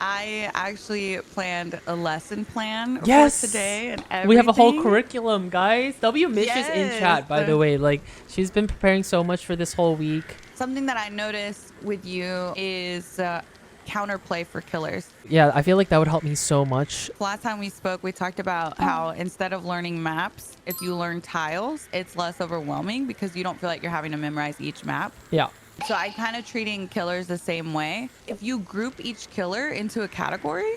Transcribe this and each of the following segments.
I actually planned a lesson plan for Yes. today and everything. We have a whole curriculum, guys. W Mitch is in Yes. chat, by the way. Like, she's been preparing so much for this whole week. Something that I noticed with you is counterplay for killers. Yeah, I feel like that would help me so much. Last time we spoke, we talked about how instead of learning maps, if you learn tiles, it's less overwhelming because you don't feel like you're having to memorize each map. Yeah. So I kind of treating killers the same way. If you group each killer into a category,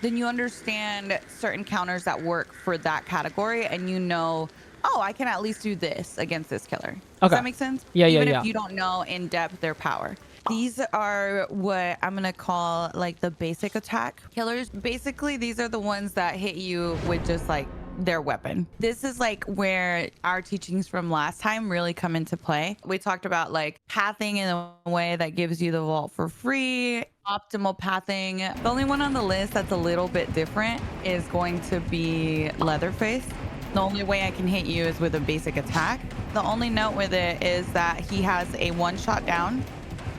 then you understand certain counters that work for that category, and you know, oh, I can at least do this against this killer. Does that make sense? Yeah, Even yeah. if you don't know in depth their power. These are what I'm gonna call like the basic attack killers. Basically, these are the ones that hit you with just like their weapon. This is like where our teachings from last time really come into play. We talked about like pathing in a way that gives you the vault for free, optimal pathing. The only one on the list that's a little bit different is going to be Leatherface. The only way I can hit you is with a basic attack. The only note with it is that he has a one-shot down,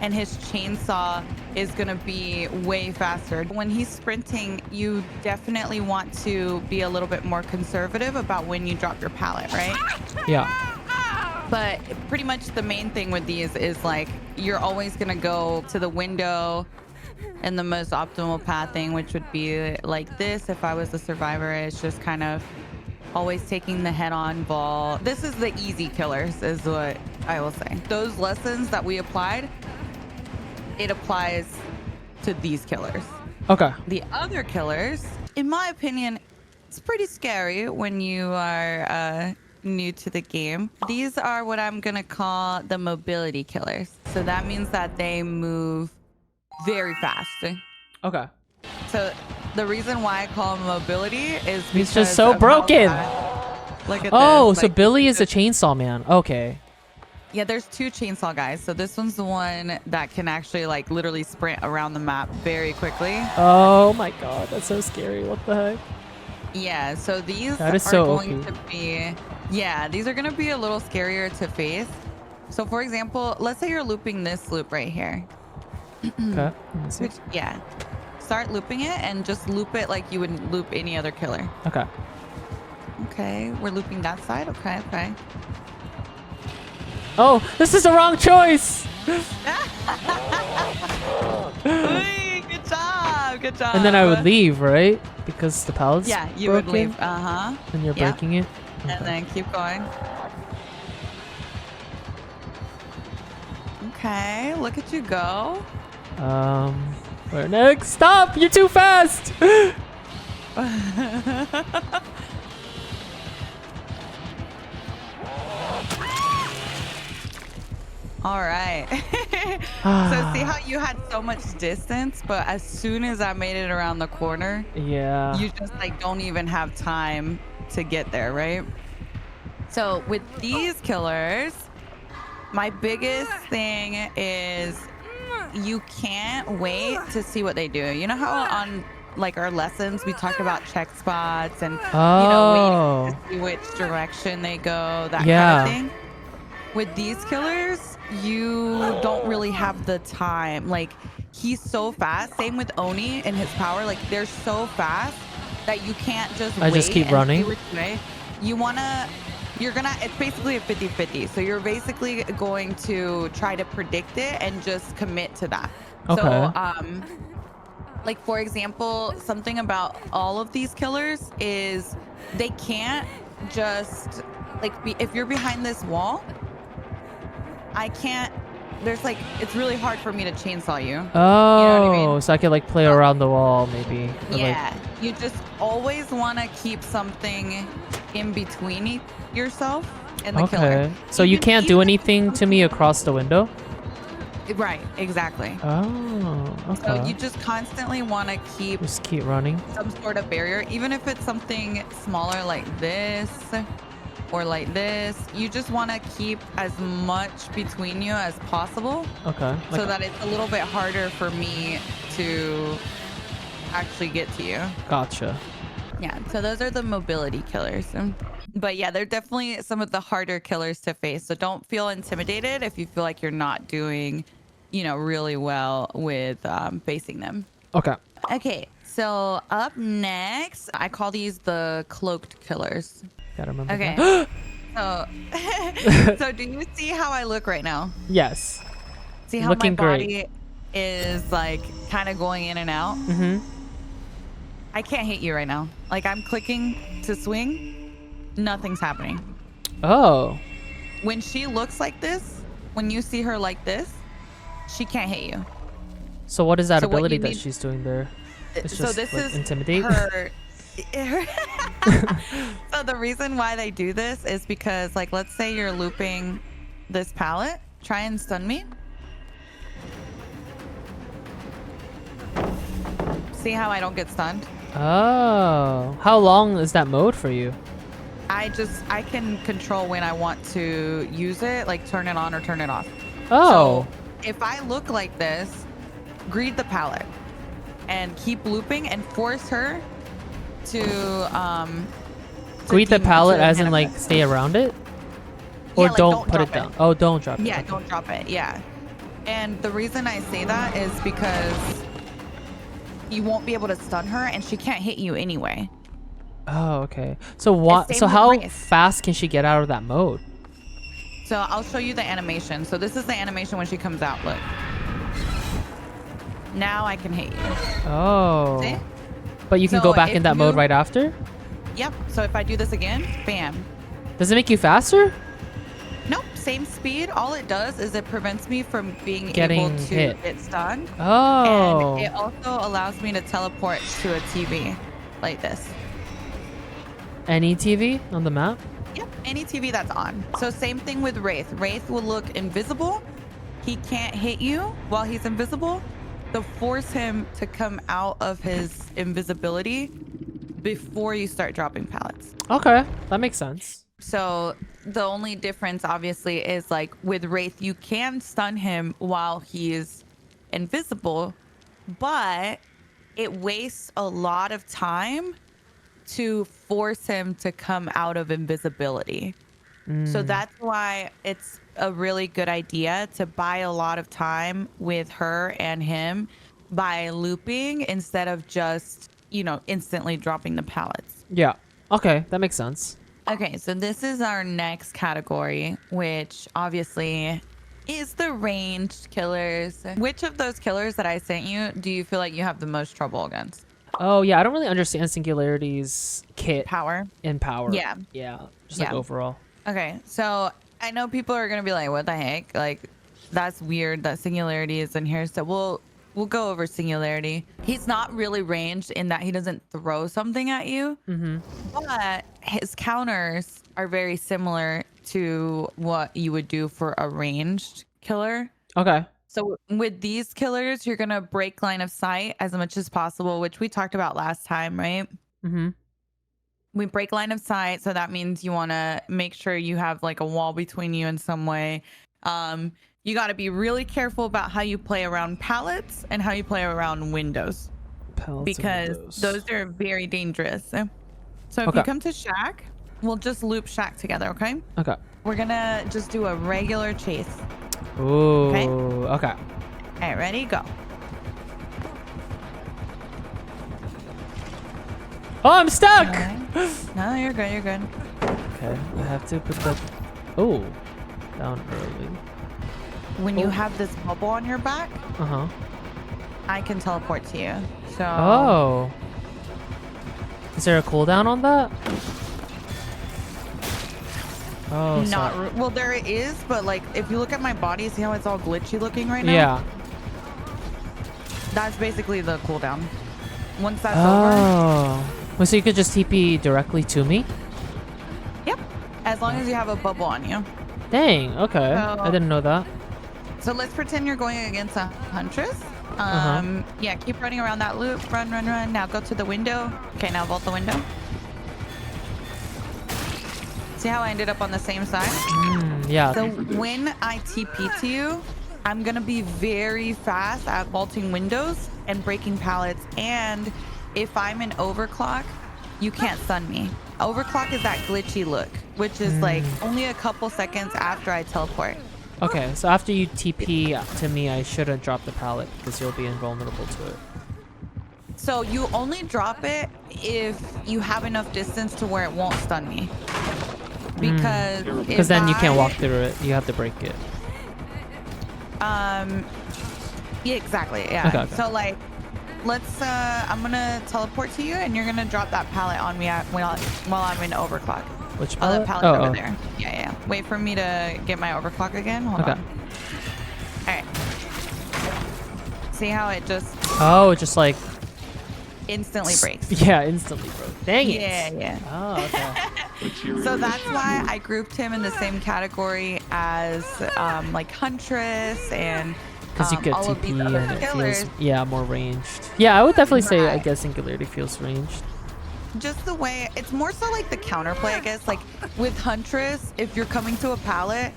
and his chainsaw is gonna be way faster. When he's sprinting, you definitely want to be a little bit more conservative about when you drop your pallet, right? Yeah. But pretty much the main thing with these is like, you're always gonna go to the window and the most optimal pathing, which would be like this. If I was the survivor, it's just kind of always taking the head-on vault. This is the easy killers is what I will say. Those lessons that we applied, it applies to these killers. Okay. The other killers, in my opinion, it's pretty scary when you are new to the game. These are what I'm gonna call the mobility killers. So that means that they move very fast. Okay. So the reason why I call him mobility is because He's just so of how broken. fast. Look at Oh, this. so Like, Billy is a chainsaw man. Okay. yeah, there's two chainsaw guys. So this one's the one that can actually like literally sprint around the map very quickly. Oh my god, that's so scary. What the heck? Yeah, so these That is are so going OP. to be, yeah, these are going to be a little scarier to face. So for example, let's say you're looping this loop right here. Okay. Let me see. Which, yeah, start looping it and just loop it like you would loop any other killer. Okay. Okay, we're looping that side. Okay, okay. Oh, this is the wrong choice. Hey, good job, good job. And then I would leave, right? Because the pallet's Yeah, you broken, would leave. Uh-huh. and you're Yep. breaking it. And Okay. then keep going. Okay, look at you go. Where next? Stop! You're too fast! All right. So see how you had so much distance, but as soon as I made it around the corner, Yeah. you just like don't even have time to get there, right? So with these killers, my biggest thing is you can't wait to see what they do. You know how on like our lessons we talked about check spots and you know waiting to see which direction they go, that kind of thing. With these killers, you don't really have the time. Like he's so fast. Same with Oni and his power. Like they're so fast that you can't just wait. I just keep running. See which way. It's basically a 50-50. So you're basically going to try to predict it and just commit to that. Okay. So, like for example, something about all of these killers is they can't just like if you're behind this wall, I can't. There's like it's really hard for me to chainsaw you. Oh, You know what I mean? so I could like play around the wall maybe. Or, Yeah, you just always want to keep something in between yourself and the Like, killer. okay. So you can't do anything to me across the window? Right, exactly. Oh, okay. So you just constantly want to keep Just keep running. some sort of barrier, even if it's something smaller like this or like this. You just want to keep as much between you as possible. Okay. So that it's a little bit harder for me to actually get to you. Gotcha. Yeah, so those are the mobility killers. But yeah, they're definitely some of the harder killers to face. So don't feel intimidated if you feel like you're not doing, you know, really well with facing them. Okay. Okay, so up next, I call these the Cloaked Killers. Gotta remember Okay. that. So do you see how I look right now? Yes. See how Looking my great. body is like kind of going in and out? Mm-hmm. I can't hit you right now. Like I'm clicking to swing, nothing's happening. Oh. When she looks like this, when you see her like this, she can't hit you. So what is that So what ability you that need- she's doing there? It's So just this like is intimidate. her. So the reason why they do this is because, like, let's say you're looping this palette. Try and stun me. See how I don't get stunned? Oh. How long is that mode for you? I can control when I want to use it, like turn it on or turn it off. Oh. So if I look like this, greed the palette and keep looping and force her to Greet the palette to as in like manifest. stay around it? Or Yeah, like, don't don't put drop it down. it. Oh, don't drop it. Yeah, Okay. don't drop it. Yeah. And the reason I say that is because you won't be able to stun her and she can't hit you anyway. Oh, okay. So what? same So with how Wraith. fast can she get out of that mode? So I'll show you the animation. So this is the animation when she comes out. Look. Now I can hit you. Oh. See? But you can So go back if in that mode you- right after? Yep. So if I do this again, bam. Does it make you faster? Nope, same speed. All it does is it prevents me from being Getting able to hit. get stunned. Oh. And it also allows me to teleport to a TV like this. Any TV on the map? Yep, any TV that's on. So same thing with Wraith. Wraith will look invisible. He can't hit you while he's invisible. So force him to come out of his invisibility before you start dropping pallets. Okay, that makes sense. So the only difference obviously is like with Wraith, you can stun him while he's invisible, but it wastes a lot of time to force him to come out of invisibility. So that's why it's a really good idea to buy a lot of time with her and him by looping instead of just, you know, instantly dropping the pallets. Yeah. Okay, that makes sense. Okay, so this is our next category, which obviously is the ranged killers. Which of those killers that I sent you do you feel like you have the most trouble against? Oh, yeah, I don't really understand Singularity's kit Power? and power. Yeah. Yeah, just like Yeah. overall. Okay, so I know people are gonna be like, "What the heck? Like, that's weird that Singularity is in here." So we'll go over Singularity. He's not really ranged in that he doesn't throw something at you, but his counters are very similar to what you would do for a ranged killer. Okay. So with these killers, you're gonna break line of sight as much as possible, which we talked about last time, right? Mm-hmm. We break line of sight, so that means you want to make sure you have like a wall between you in some way. You got to be really careful about how you play around pallets and how you play around windows, because those are very dangerous. So if Okay. you come to Shack, we'll just loop Shack together, okay? Okay. We're gonna just do a regular chase. Ooh. Okay. Okay. All right, ready, go. Oh, I'm stuck. Okay. No, you're good. You're good. Okay, I have to put the. Oh, down early. When you have this bubble on your back, Uh huh. I can teleport to you. So Oh. Is there a cooldown on that? Oh, not sorry. well, there is, but like if you look at my body, see how it's all glitchy looking right now? Yeah. That's basically the cooldown. Once that's over, Oh. Well, so you could just TP directly to me? yep. As long as you have a bubble on you. Dang. Okay. I didn't know that. So let's pretend you're going against a huntress. Yeah, keep running around that loop. Run, run, run. Now go to the window. Okay, now vault the window. See how I ended up on the same side? Yeah. So when I TP to you, I'm gonna be very fast at vaulting windows and breaking pallets. And if I'm in overclock, you can't stun me. Overclock is that glitchy look, which is like only a couple seconds after I teleport. Okay, so after you TP to me, I shouldn't drop the pallet because you'll be invulnerable to it. So you only drop it if you have enough distance to where it won't stun me. Because then you can't walk through it. You have to break it. Yeah, exactly. Yeah. Okay. So like, let's. I'm gonna teleport to you, and you're gonna drop that pallet on me while I'm in overclock. Which Oh, the pallet? pallet over there. Yeah. Wait for me to get my overclock again. Hold on. All right. See how it just Oh, just like instantly breaks. Yeah, instantly broke. Dang it. Yeah. Oh, okay. So that's why I grouped him in the same category as like Huntress and Because you get all of these TP other and it killers. feels more ranged. Yeah, I would definitely say I Right. guess Singularity feels ranged. Just the way it's more so like the counterplay, I guess. Like with Huntress, if you're coming to a pallet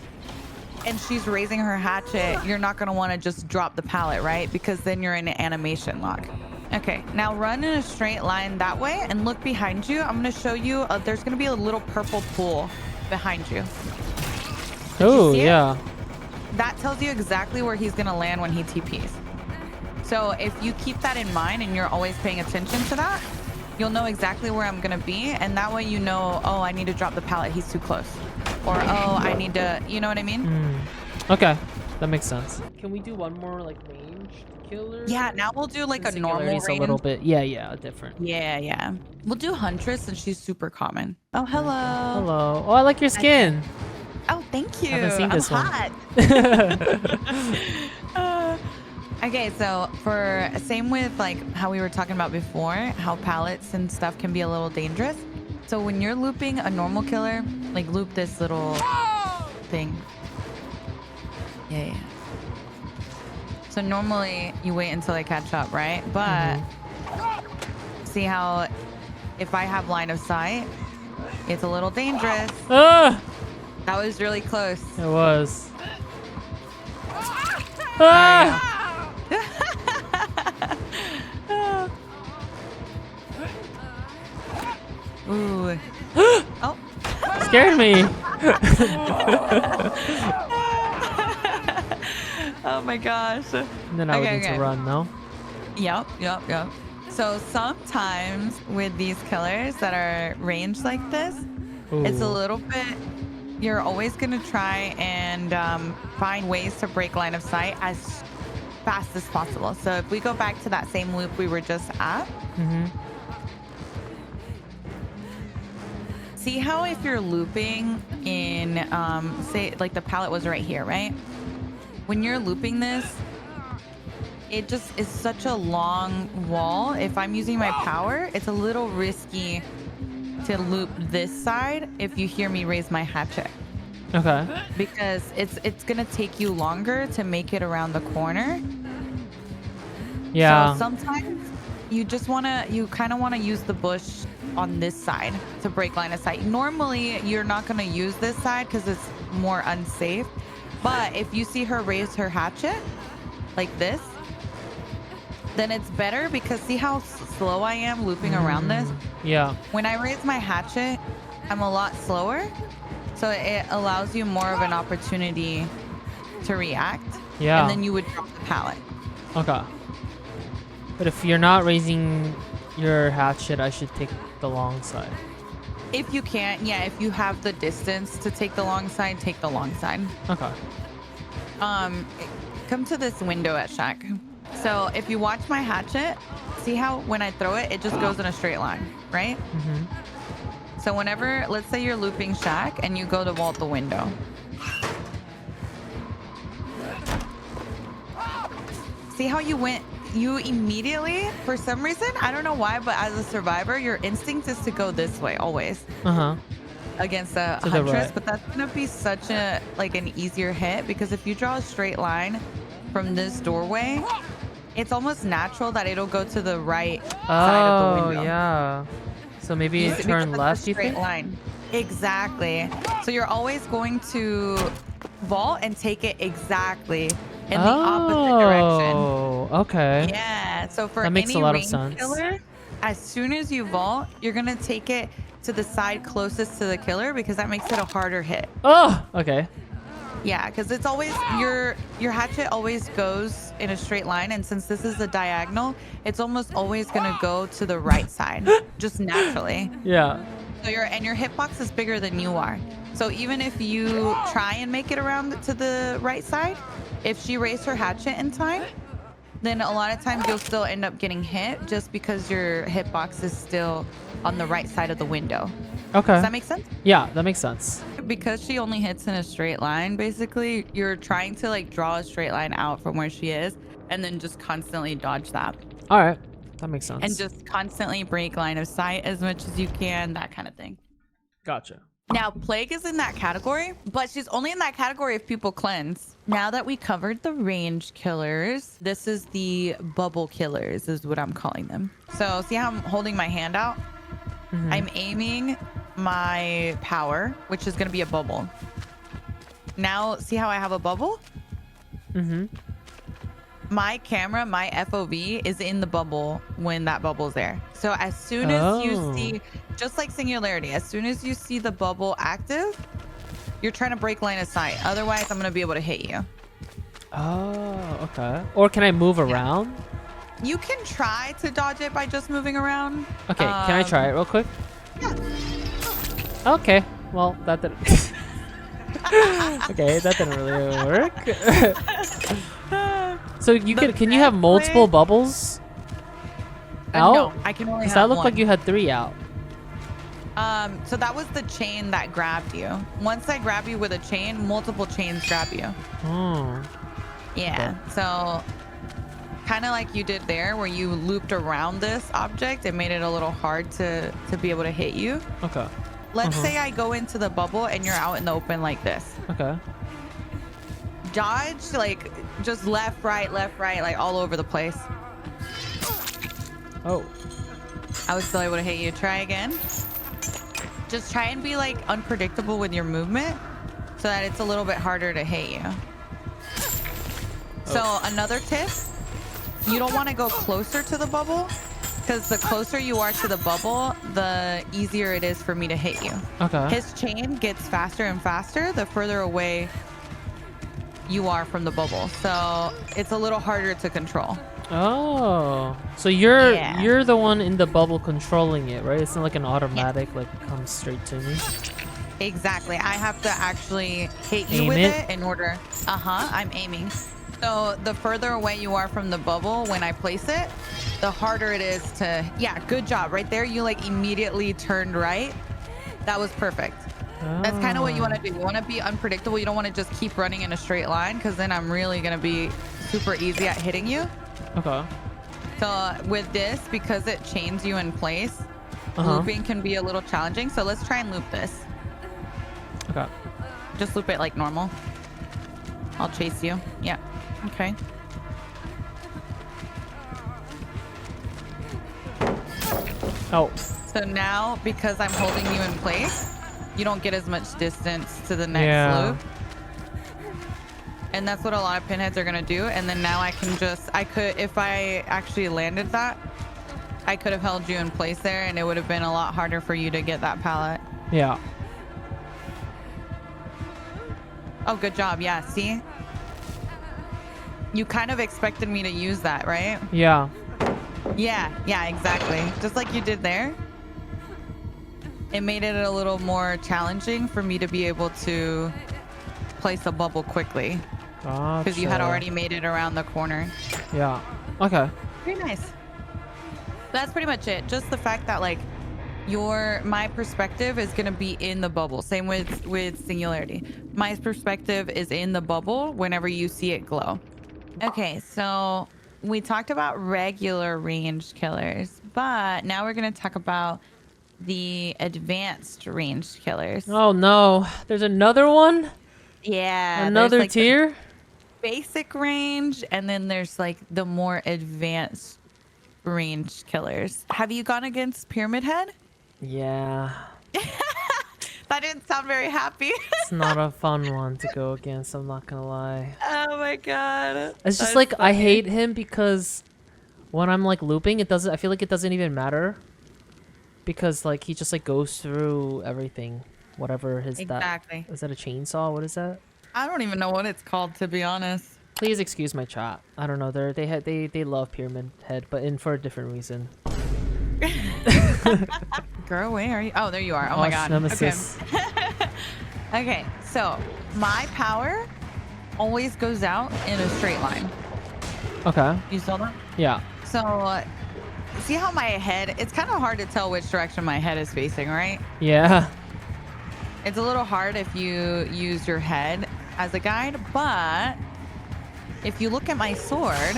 and she's raising her hatchet, you're not gonna want to just drop the pallet, right? Because then you're in an animation lock. Okay, now run in a straight line that way and look behind you. I'm gonna show you. There's gonna be a little purple pool behind you. Oh, see it? yeah. That tells you exactly where he's gonna land when he TPs. So if you keep that in mind and you're always paying attention to that, you'll know exactly where I'm gonna be, and that way you know, oh, I need to drop the pallet, he's too close. Or, oh, I need to, you know what I mean? Okay, that makes sense. Can we do one more like ranged killer? Yeah, now we'll do like a normal Singularity's range. a little bit, yeah, different. Yeah. We'll do Huntress, and she's super common. Oh, hello. Hello. Oh, I like your skin. Oh, thank you. Haven't seen this one. hot. Okay, so for same with like how we were talking about before, how pallets and stuff can be a little dangerous. So when you're looping a normal killer, like loop this little thing. Yeah. So normally you wait until they catch up, right? But see how if I have line of sight, it's a little dangerous. Ah! That was really close. It was. Ah! Ooh. Oh. Scared me. Oh my gosh. And then I would need to run, no? Yep. So sometimes with these killers that are ranged like this, it's a Ooh. little bit, you're always gonna try and find ways to break line of sight as fast as possible. So if we go back to that same loop we were just at, see how if you're looping in, say like the pallet was right here, right? When you're looping this, it just is such a long wall. If I'm using my power, it's a little risky to loop this side if you hear me raise my hatchet. Okay. Because it's gonna take you longer to make it around the corner. Yeah. So sometimes you kind of wanna use the bush on this side to break line of sight. Normally, you're not gonna use this side because it's more unsafe. But if you see her raise her hatchet like this, then it's better because see how slow I am looping around this? Yeah. When I raise my hatchet, I'm a lot slower. So it allows you more of an opportunity to react. Yeah. And then you would drop the pallet. Okay. But if you're not raising your hatchet, I should take the long side. If you can't, yeah, if you have the distance to take the long side, take the long side. Okay. Come to this window at Shack. So if you watch my hatchet, see how when I throw it, it just goes in a straight line, right? So whenever, let's say you're looping Shack and you go to vault the window. See how you immediately, for some reason, I don't know why, but as a survivor, your instinct is to go this way always. Against a Huntress, right. but that's gonna be such an easier hit because if you draw a straight line from this doorway, it's almost natural that it'll go to the right side of the window. Oh, yeah. So maybe you Because turn it's a left, you straight think? line. Exactly. So you're always going to vault and take it exactly in the opposite direction. Oh, okay. Yeah. So for That makes any a lot of range sense. killer, as soon as you vault, you're gonna take it to the side closest to the killer because that makes it a harder hit. Oh, okay. Yeah, because it's always your hatchet always goes in a straight line, and since this is a diagonal, it's almost always gonna go to the right side, just naturally. Yeah. So your hitbox is bigger than you are. So even if you try and make it around to the right side, if she raised her hatchet in time, then a lot of times you'll still end up getting hit just because your hitbox is still on the right side of the window. Okay. Does that make sense? Yeah, that makes sense. Because she only hits in a straight line, basically, you're trying to like draw a straight line out from where she is and then just constantly dodge that. All right. That makes sense. And just constantly break line of sight as much as you can, that kind of thing. Gotcha. Now, Plague is in that category, but she's only in that category if people cleanse. Now that we covered the range killers, this is the bubble killers is what I'm calling them. So see how I'm holding my hand out? Mhm. I'm aiming my power, which is going to be a bubble. Now, see how I have a bubble? Mm-hmm. My camera, my FOV is in the bubble when that bubble's there. So as soon as you see, just like Singularity, as soon as you see the bubble active, you're trying to break line of sight. Otherwise, I'm going to be able to hit you. Oh, okay. Or can I move around? You can try to dodge it by just moving around. Okay, can I try it real quick? Yeah. Okay, well, that didn't... Okay, that didn't really work. So you can you have multiple bubbles out? No, I can only have that looked one. like you had 3 out. So that was the chain that grabbed you. Once I grab you with a chain, multiple chains grab you. Oh. Yeah. Okay. So kind of like you did there, where you looped around this object, it made it a little hard to be able to hit you. Okay. Let's say I go into the bubble and you're out in the open like this. Okay. Dodge, like just left, right, like all over the place. Oh. I was still able to hit you. Try again. Just try and be like unpredictable with your movement so that it's a little bit harder to hit you. So another tip, you don't want to go closer to the bubble, because the closer you are to the bubble, the easier it is for me to hit you. Okay. His chain gets faster and faster the further away you are from the bubble. So it's a little harder to control. Oh, so you're Yeah. you're the one in the bubble controlling it, right? It's not like an automatic, like comes straight to me. Exactly. I have to actually hit you Aim with it? it in order. I'm aiming. So the further away you are from the bubble when I place it, the harder it is to, yeah, good job. Right there, you like immediately turned right. That was perfect. That's kind of what you want to do. You want to be unpredictable. You don't want to just keep running in a straight line, because then I'm really going to be super easy at hitting you. Okay. So with this, because it chains you in place, looping can be a little challenging. So let's try and loop this. Okay. Just loop it like normal. I'll chase you. Yeah. Okay. Oh. So now, because I'm holding you in place, you don't get as much distance to the next loop. And that's what a lot of pinheads are going to do. And then now I can just, if I actually landed that, I could have held you in place there, and it would have been a lot harder for you to get that pallet. Yeah. Oh, good job. Yeah, see? You kind of expected me to use that, right? Yeah. Yeah, exactly. Just like you did there. It made it a little more challenging for me to be able to place a bubble quickly. Because you had already made it around the corner. Yeah. Okay. Very nice. That's pretty much it. Just the fact that like my perspective is going to be in the bubble. Same with Singularity. My perspective is in the bubble whenever you see it glow. Okay, so we talked about regular ranged killers, but now we're going to talk about the advanced ranged killers. Oh no, there's another one? Yeah. Another like tier? Basic range, and then there's like the more advanced ranged killers. Have you gone against Pyramid Head? Yeah. That didn't sound very happy. It's not a fun one to go against, I'm not gonna lie. Oh my god. It's just like I hate him because when I'm like looping, I feel like it doesn't even matter. Because like he just like goes through everything. Whatever his Exactly. Is that a chainsaw? What is that? I don't even know what it's called, to be honest. Please excuse my chat. I don't know. They love Pyramid Head, but in for a different reason. Girl, where are you? Oh, there you are. Oh my god. Nemesis. Okay. Okay, so my power always goes out in a straight line. Okay. You saw that? Yeah. So, see how my head, it's kind of hard to tell which direction my head is facing, right? Yeah. It's a little hard if you use your head as a guide, but if you look at my sword,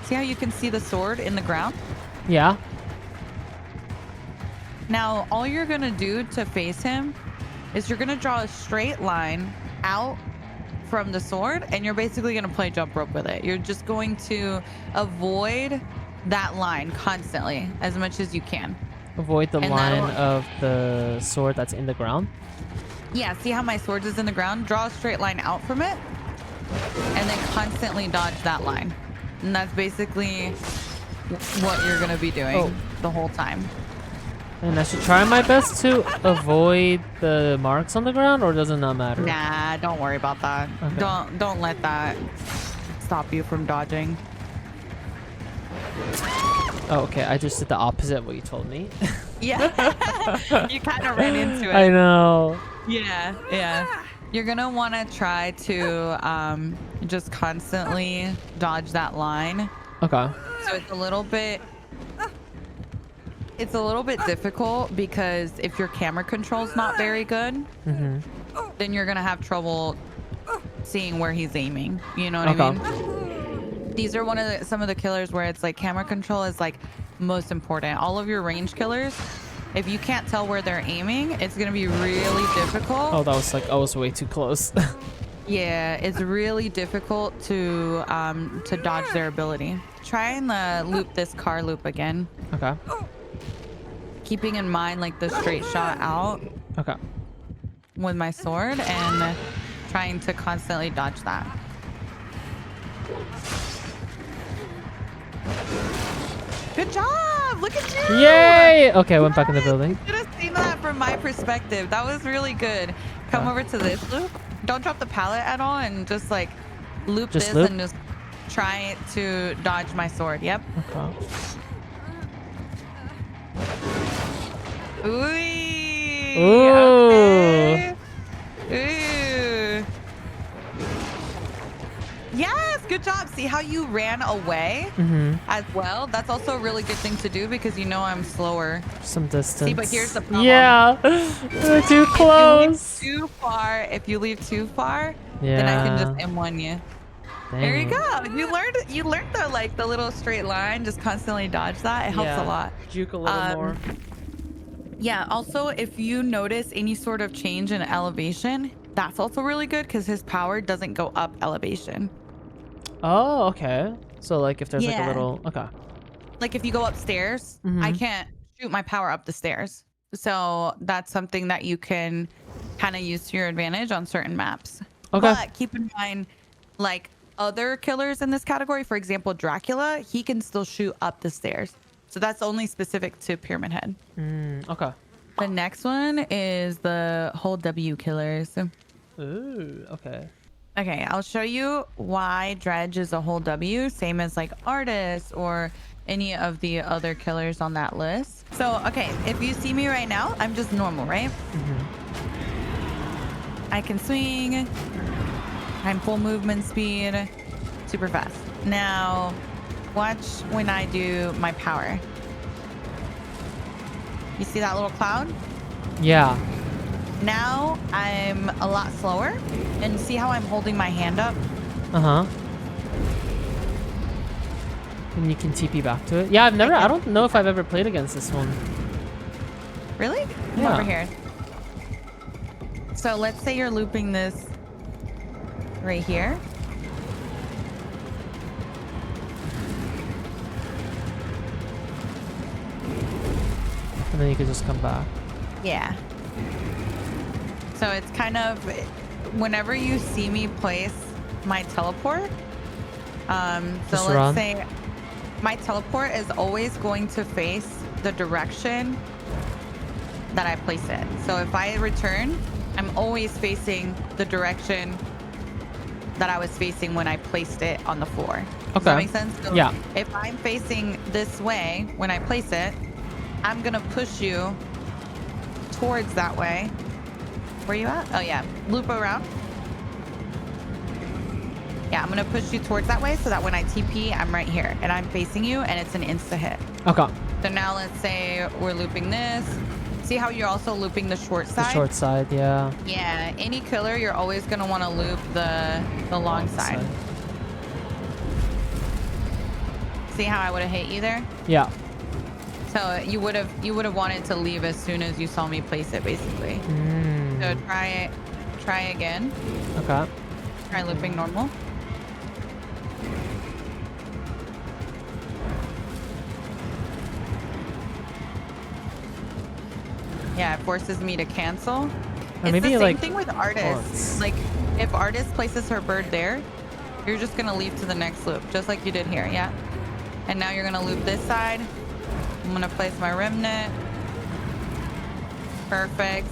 see how you can see the sword in the ground? Yeah. Now, all you're going to do to face him is you're going to draw a straight line out from the sword, and you're basically going to play jump rope with it. You're just going to avoid that line constantly as much as you can. Avoid the line of the sword that's in the ground. Yeah, see how my sword is in the ground? Draw a straight line out from it, and then constantly dodge that line. And that's basically what you're going to be doing the whole time. And I should try my best to avoid the marks on the ground, or does it not matter? Nah, don't worry about that. Okay. Don't let that stop you from dodging. Oh, okay. I just did the opposite of what you told me. Yeah. You kind of ran into it. I know. Yeah, yeah. You're going to want to try to just constantly dodge that line. Okay. So it's a little bit difficult because if your camera control's not very good, then you're going to have trouble seeing where he's aiming. You know what I mean? These are some of the killers where it's like camera control is like most important. All of your range killers, if you can't tell where they're aiming, it's going to be really difficult. Oh, that was like, I was way too close. Yeah, it's really difficult to dodge their ability. Try and loop this car loop again. Okay. Keeping in mind like the straight shot out. Okay. With my sword and trying to constantly dodge that. Good job! Look at you! Yay! Okay, I went back in the building. You should have seen that from my perspective. That was really good. Come over to this loop. Don't drop the pallet at all and just like loop this and just try to dodge my sword. Yep. Okay. Ooh. Ooh. Okay. Ooh. Yes, good job. See how you ran away as well? That's also a really good thing to do because you know I'm slower. Some distance. See, but here's the problem. Yeah, we're too close. If you leave too far, then I can just M1 you. Dang. There you go. You learned the little straight line. Just constantly dodge that. It helps a lot. Juke a little more. Yeah. Also, if you notice any sort of change in elevation, that's also really good because his power doesn't go up elevation. Oh, okay. So like if there's like a little, okay. Like if you go upstairs, I can't shoot my power up the stairs. So that's something that you can kind of use to your advantage on certain maps. Okay. But keep in mind, like other killers in this category, for example, Dracula, he can still shoot up the stairs. So that's only specific to Pyramid Head. Okay. The next one is the whole W killers. Ooh, okay. Okay, I'll show you why Dredge is a whole W, same as like Artist or any of the other killers on that list. So, okay, if you see me right now, I'm just normal, right? I can swing. I'm full movement speed, super fast. Now, watch when I do my power. You see that little cloud? Yeah. Now I'm a lot slower, and see how I'm holding my hand up? And you can TP back to it. Yeah, I don't know if I've ever played against this one. Really? Come over here. So let's say you're looping this right here. And then you can just come back. Yeah. So it's kind of, whenever you see me place my teleport, so let's say my teleport is always going to face the direction that I place it. So if I return, I'm always facing the direction that I was facing when I placed it on the floor. Does that make sense? So Yeah. if I'm facing this way when I place it, I'm gonna push you towards that way. Where you at? Oh yeah, loop around. Yeah, I'm gonna push you towards that way so that when I TP, I'm right here and I'm facing you and it's an insta hit. Okay. So now let's say we're looping this. See how you're also looping the short side? The short side, yeah. Yeah, any killer, you're always gonna want to loop the long side. See how I would have hit you there? Yeah. So you would have wanted to leave as soon as you saw me place it, basically. So try again. Okay. Try looping normal. Yeah, it forces me to cancel. It's maybe the same like thing with artists. Like if artist places her bird there, you're just gonna leave to the next loop, just like you did here. Yeah. And now you're gonna loop this side. I'm gonna place my remnant. Perfect.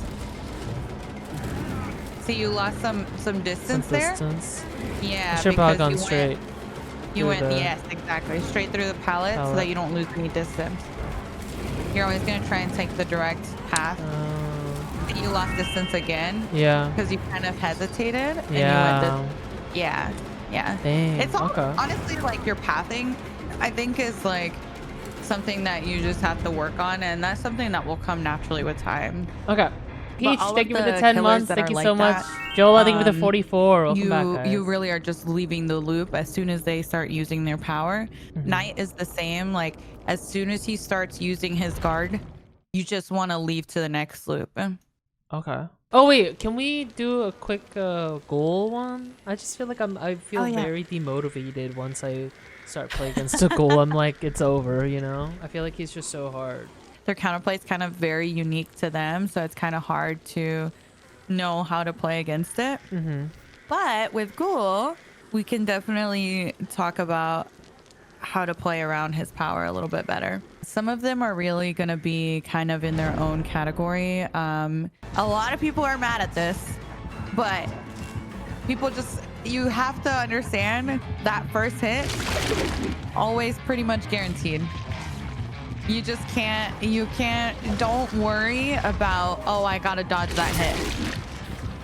See, you lost some distance there. Yeah. I should have gone straight. You went, yes, exactly, straight through the pallet so that you don't lose any distance. You're always gonna try and take the direct path. You lost distance again. Yeah. Because you kind of hesitated. And Yeah. You went yeah. Dang. It's all, honestly, like your pathing, I think, is like something that you just have to work on, and that's something that will come naturally with time. Okay. Peach, thank you for the 10 months. Thank you like so much. Joel, thank you for the 44. Welcome back, guys. You really are just leaving the loop as soon as they start using their power. Knight is the same. Like as soon as he starts using his guard, you just want to leave to the next loop. Okay. Oh wait, can we do a quick Ghoul one? I just feel like I feel very demotivated once I start playing against a Ghoul. I'm like, it's over, you know? I feel like he's just so hard. Their counterplay is kind of very unique to them, so it's kind of hard to know how to play against it. But with Ghoul, we can definitely talk about how to play around his power a little bit better. Some of them are really going to be kind of in their own category. A lot of people are mad at this, but people just, you have to understand that first hit, always pretty much guaranteed. You just don't worry about, oh, I got to dodge that hit.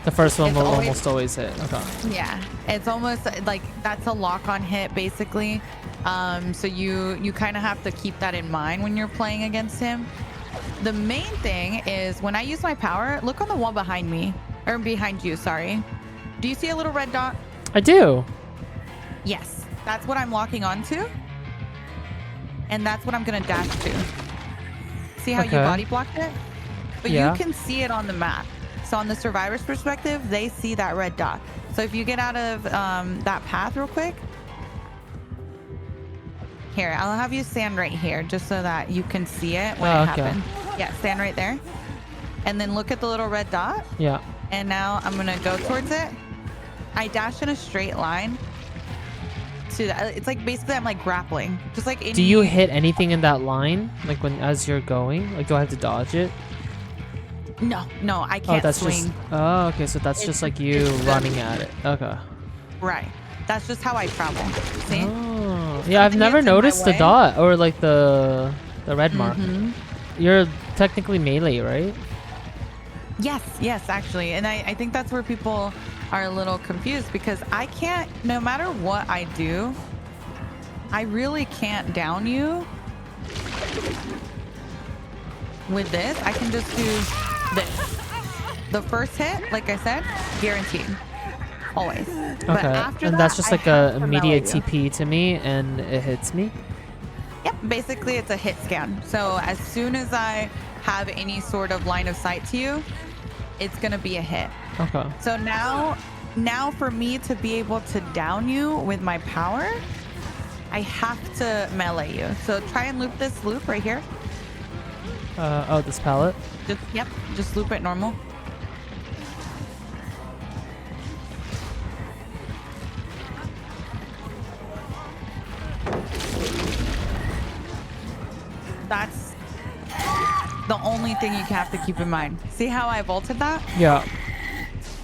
The first one will almost always hit. Okay. Yeah, it's almost like that's a lock-on hit, basically. So you kind of have to keep that in mind when you're playing against him. The main thing is when I use my power, look on the wall behind me, or behind you, sorry. Do you see a little red dot? I do. Yes, that's what I'm locking onto. And that's what I'm going to dash to. See how you body blocked it? But you can see it on the map. So on the survivor's perspective, they see that red dot. So if you get out of that path real quick. Here, I'll have you stand right here just so that you can see it when it happens. Yeah, stand right there. And then look at the little red dot. Yeah. And now I'm going to go towards it. I dash in a straight line. It's like basically I'm like grappling, just like any... Do you hit anything in that line, like as you're going? Like, do I have to dodge it? No, I can't swing. Okay, so that's just like you running at it. Okay. Right. That's just how I travel. See? Oh, yeah, I've never noticed the dot or like the red mark. You're technically melee, right? Yes, actually. And I think that's where people are a little confused because I can't, no matter what I do, I really can't down you with this. I can just do this. The first hit, like I said, guaranteed. Always. Okay. But after and that, that's just like a immediate TP to me and it hits me? Yep. Basically, it's a hit scan. So as soon as I have any sort of line of sight to you, it's going to be a hit. Okay. So now for me to be able to down you with my power, I have to melee you. So try and loop this loop right here. This pallet? Just loop it normal. That's the only thing you have to keep in mind. See how I vaulted that? Yeah.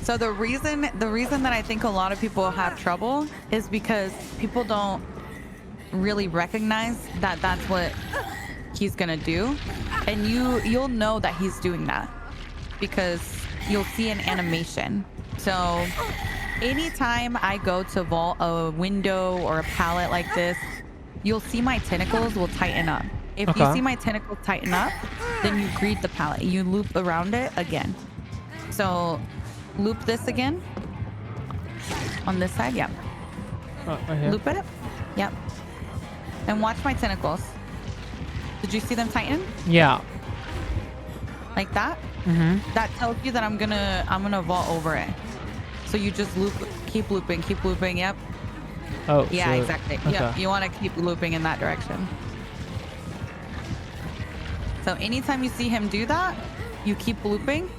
So the reason that I think a lot of people have trouble is because people don't really recognize that that's what he's gonna do, and you'll know that he's doing that because you'll see an animation. So anytime I go to vault a window or a pallet like this, you'll see my tentacles will tighten up. If you see my tentacles tighten up, then you greet the pallet. You loop around it again. So loop this again on this side. Yep. Right here. Loop it. Yep. And watch my tentacles. Did you see them tighten? Yeah. Like that? Mm-hmm. That tells you that I'm gonna vault over it. So you just loop, keep looping. Yep. Oh. Yeah, so, exactly. okay. Yeah, you want to keep looping in that direction. So anytime you see him do that, you keep looping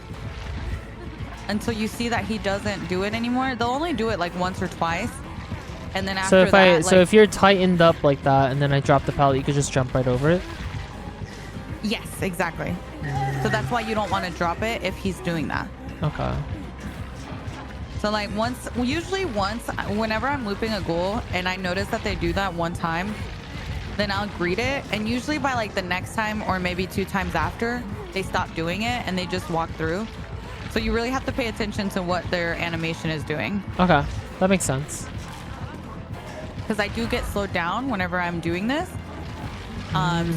until you see that he doesn't do it anymore. They'll only do it like once or twice, and then after So if you're tightened up like that, and then I drop the pallet, you could just jump right over it. Yes, exactly. So that's why you don't want to drop it if he's doing that. Okay. So like usually once, whenever I'm looping a ghoul and I notice that they do that one time, then I'll greet it. And usually by like the next time or maybe 2 times after, they stop doing it and they just walk through. So you really have to pay attention to what their animation is doing. Okay, that makes sense. Because I do get slowed down whenever I'm doing this.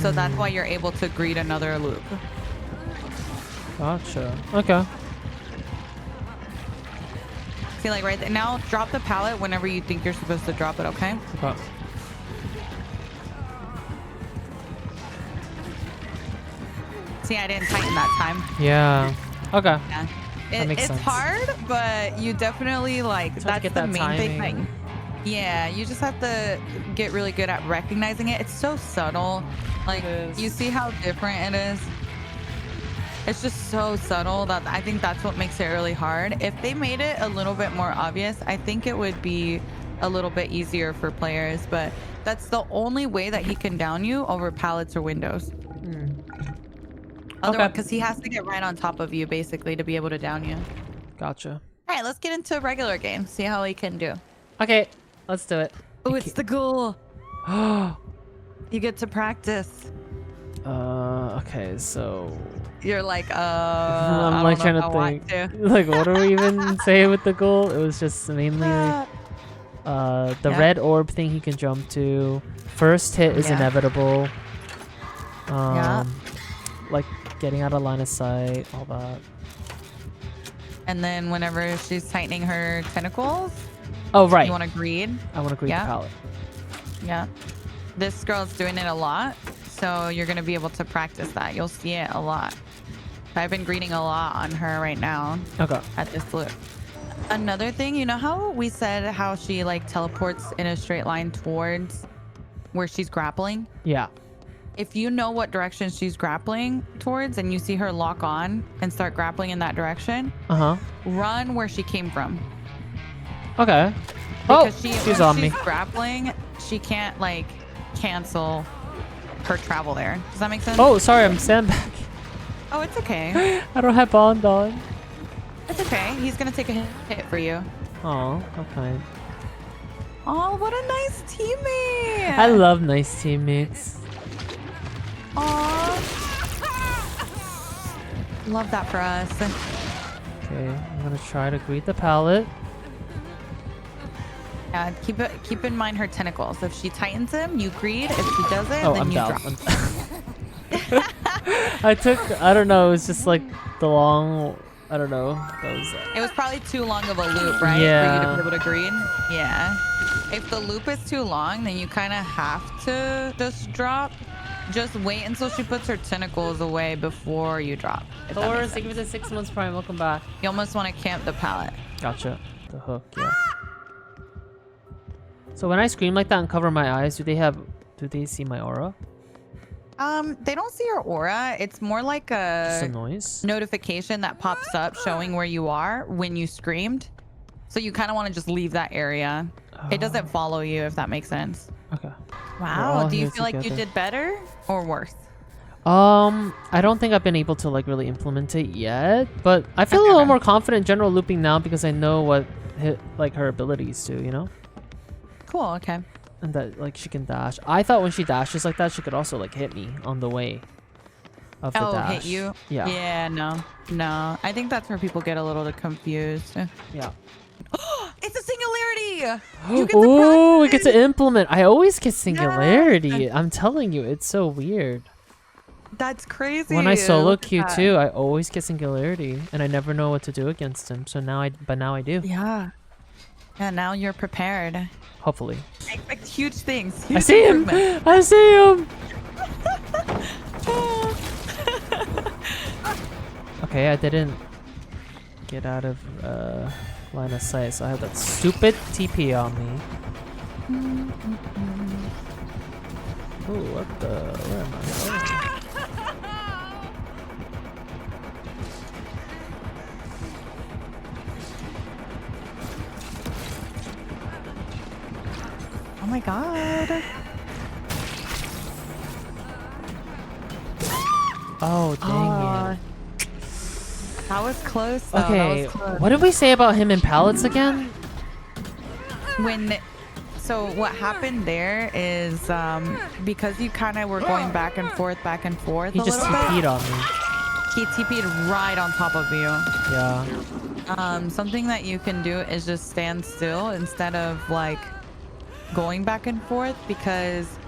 So that's why you're able to greet another loop. Gotcha. Okay. See, like right there. Now drop the pallet whenever you think you're supposed to drop it, okay? Okay. See, I didn't tighten that time. Yeah. Okay. Yeah. That makes It's sense. hard, but you definitely like, Just have to that's get the that main thing. timing. Yeah, you just have to get really good at recognizing it. It's so subtle. Like, It is. you see how different it is? It's just so subtle that I think that's what makes it really hard. If they made it a little bit more obvious, I think it would be a little bit easier for players, but that's the only way that he can down you over pallets or windows. Otherwise, because he has to get right on top of you basically to be able to down you. Gotcha. All right, let's get into a regular game. See how he can do. Okay, let's do it. Oh, it's the ghoul. You get to practice. Okay, so You're like, I'm I like don't know trying if to I think. want to. Like, what do we even say with the goal? It was just mainly the Yeah. red orb thing he can jump to. First hit is Yeah. inevitable. Yeah. Like getting out of line of sight, all that. And then whenever she's tightening her tentacles, Oh right. you want to greed. I want to greet Yeah. the pallet. Yeah. This girl's doing it a lot, so you're going to be able to practice that. You'll see it a lot. I've been greeting a lot on her right now Okay. at this loop. Another thing, you know how we said how she like teleports in a straight line towards where she's grappling? Yeah. If you know what direction she's grappling towards and you see her lock on and start grappling in that direction, run where she came from. Okay. Because she's when on me. she's grappling, she can't like cancel her travel there. Does that make sense? Oh, sorry, I'm standing back. Oh, it's okay. I don't have bond on. It's okay. He's gonna take a hit for you. Oh, okay. Oh, what a nice teammate. I love nice teammates. Aw. Love that for us. Okay, I'm gonna try to greet the pallet. Yeah, keep in mind her tentacles. If she tightens him, you greed. If she doesn't, Oh, then I'm you down. drop. I don't know, it was just like the long, I don't know. That was, It was probably too long of a loop, right? Yeah. For you to be able to greed. Yeah. If the loop is too long, then you kind of have to just drop. Just wait until she puts her tentacles away before you drop. if that Thor, makes thank you sense. for the 6 months prime. Welcome back. You almost want to camp the pallet. Gotcha. The hook, yeah. So when I scream like that and cover my eyes, do they see my aura? They don't see your aura. It's more like Just a a noise? notification that pops up showing where you are when you screamed. So you kind of want to just leave that area. It doesn't follow you, if that makes sense. Okay. Wow. all Do you here feel like you together. did better or worse? I don't think I've been able to like really implement it yet, but I feel a little more confident in general looping now because I know what her abilities do, you know? Cool, okay. And that like she can dash. I thought when she dashes like that, she could also like hit me on the way of the dash. Hit you? Yeah. Yeah, no. I think that's where people get a little confused. Yeah. It's a singularity! Oh, we get to implement. I always get singularity. I'm telling you, it's so weird. That's crazy. When I solo Q2, I always get singularity, and I never know what to do against him. So now I do. Yeah. Yeah, now you're prepared. Hopefully. I expect huge things. I see him! I see him! Okay, I didn't get out of line of sight, so I have that stupid TP on me. Oh, what the? Where am I? Oh my god. Oh, dang it. That was close though. Okay, That was close. what did we say about him in pallets again? So what happened there is because you kind of were going back and forth He just TP'd on me. He TP'd right on top of you. Yeah. Something that you can do is just stand still instead of like going back and forth, because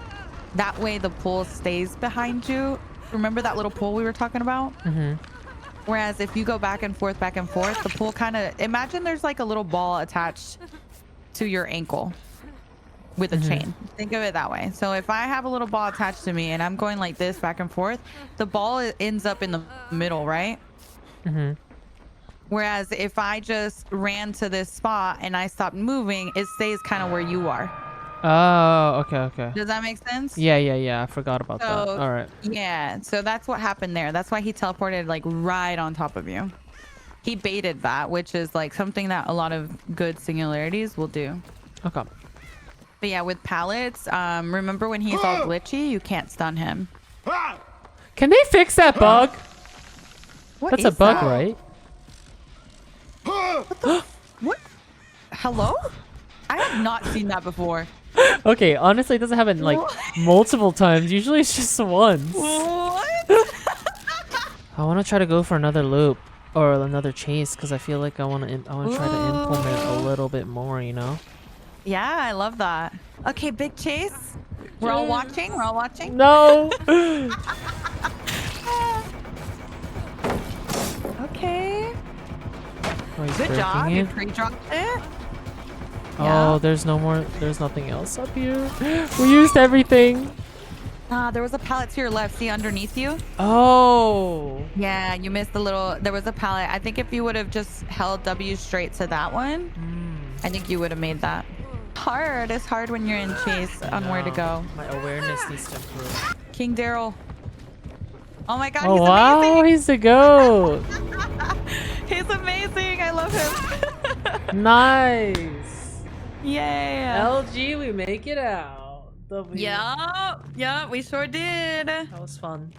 that way the pool stays behind you. Remember that little pool we were talking about? Mm-hmm. Whereas if you go back and forth, the pool kind of, imagine there's like a little ball attached to your ankle with a chain. Think of it that way. So if I have a little ball attached to me and I'm going like this back and forth, the ball ends up in the middle, right? Mm-hmm. Whereas if I just ran to this spot and I stopped moving, it stays kind of where you are. Oh, okay. Does that make sense? Yeah. I forgot about that. All right. Yeah, so that's what happened there. That's why he teleported like right on top of you. He baited that, which is like something that a lot of good singularities will do. Okay. But yeah, with pallets, remember when he's all glitchy, you can't stun him. Can they fix that bug? That's a bug, right? What? Hello? I have not seen that before. Okay, honestly, it doesn't happen like multiple times. Usually it's just once. What? I want to try to go for another loop or another chase because I feel like I want to try to implement a little bit more, you know? Yeah, I love that. Okay, big chase. We're all watching. No. Okay. Oh, good job. You pre-dropped it. Oh, there's nothing else up here. We used everything. There was a pallet to your left. See underneath you? Oh. Yeah, you missed the little, there was a pallet. I think if you would have just held W straight to that one, I think you would have made that. It's hard when you're in chase on where to go. My awareness needs to improve. King Daryl. Oh my god, oh, he's wow, amazing. He's the goat. He's amazing. I love him. Nice. Yay. LG, we make it out. Yeah, we sure did. That was fun.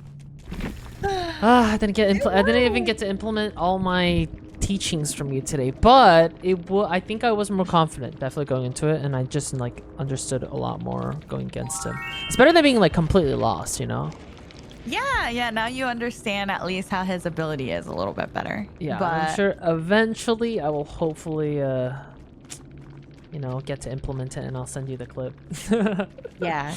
I didn't even get to implement all my teachings from you today, but I think I was more confident definitely going into it, and I just like understood a lot more going against him. It's better than being like completely lost, you know? Yeah, now you understand at least how his ability is a little bit better. Yeah, but I'm sure eventually I will hopefully you know, get to implement it, and I'll send you the clip. yeah.